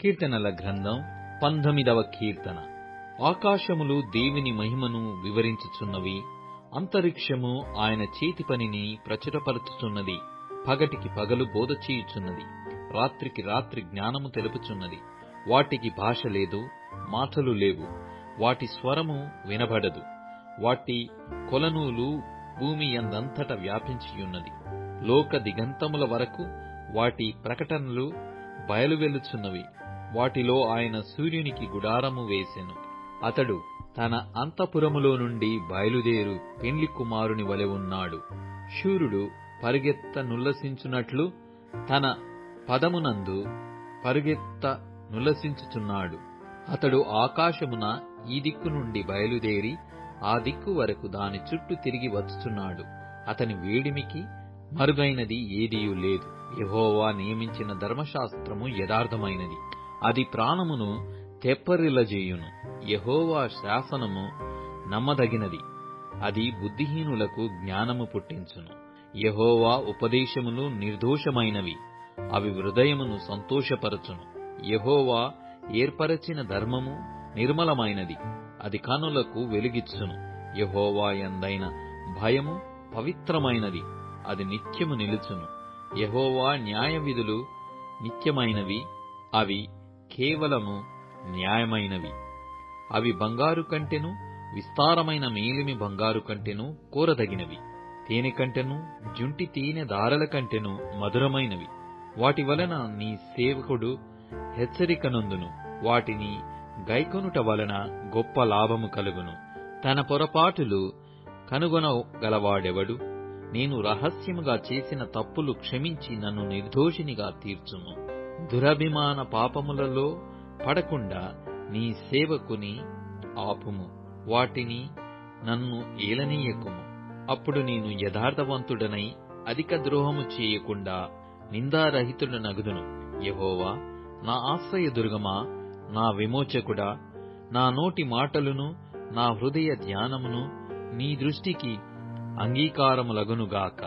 కీర్తనల గ్రంథం 19వ కీర్తన. ఆకాశములు దేవుని మహిమను వివరించుచున్నవి, అంతరిక్షము ఆయన చేతి పనిని ప్రచురపరచుచున్నది. పగటికి పగలు బోధ చేయుచున్నది, రాత్రికి రాత్రి జ్ఞానము తెలుపుచున్నది. వాటికి భాష లేదు, మాటలు లేవు, వాటి స్వరము వినబడదు. వాటి కొలనూలు భూమి యందంతట వ్యాపించియున్నది. లోక దిగంతముల వరకు వాటి ప్రకటనలు బయలువెళ్ళుచున్నవి. వాటిలో ఆయన సూర్యునికి గుడారము వేసెను. అతడు తన అంతఃపురములో నుండి బయలుదేరు పెండ్లి కుమారుని వలె ఉన్నాడు. శూరుడు పరుగెత్త నుల్లసించునట్లు తన పదమునందు పరుగెత్త నుల్లసించుచున్నాడు. అతడు ఆకాశమున ఈ దిక్కు నుండి బయలుదేరి ఆ దిక్కు వరకు దాని చుట్టూ తిరిగి వచ్చుచున్నాడు. అతని వేడిమికి మరుగైనది ఏదియూ లేదు. యెహోవా నియమించిన ధర్మశాస్త్రము యథార్థమైనది, అది ప్రాణమును తెప్పరిల్లజేయును. యెహోవా శాసనము నమ్మదగినది, అది బుద్ధిహీనులకు జ్ఞానము పుట్టించును. యెహోవా ఉపదేశములు నిర్దోషమైనవి, అవి హృదయమును సంతోషపరచును. యెహోవా ఏర్పరచిన ధర్మము నిర్మలమైనది, అది కనులకు వెలుగిచ్చును. యెహోవా యందైన భయము పవిత్రమైనది, అది నిత్యము నిలుచును. యెహోవా న్యాయవిధులు నిత్యమైనవి, అవి కేవలము న్యాయమైనవి. అవి బంగారు కంటెను, విస్తారమైన మేలిమి బంగారు కంటెను కోరదగినవి. తేనె కంటెను, జుంటి తేనె దారల కంటెను మధురమైనవి. వాటి వలన నీ సేవకుడు హెచ్చరిక నొందును, వాటిని గైకొనుట వలన గొప్ప లాభము కలుగును. తన పొరపాటులు కనుగొనగలవాడెవడు? నేను రహస్యముగా చేసిన తప్పులు క్షమించి నన్ను నిర్దోషినిగా తీర్చుము. దురభిమాన పాపములలో పడకుండా నీ సేవకుని ఆపుము, వాటిని నన్ను ఏలనీయకుము. అప్పుడు నేను యథార్థవంతుడనై అధిక ద్రోహము చేయకుండా నిందారహితుడనగుదును. యెహోవా నా ఆశ్రయదుర్గమా, నా విమోచకుడా, నా నోటి మాటలును నా హృదయ ధ్యానమును నీ దృష్టికి అంగీకారములగునుగాక.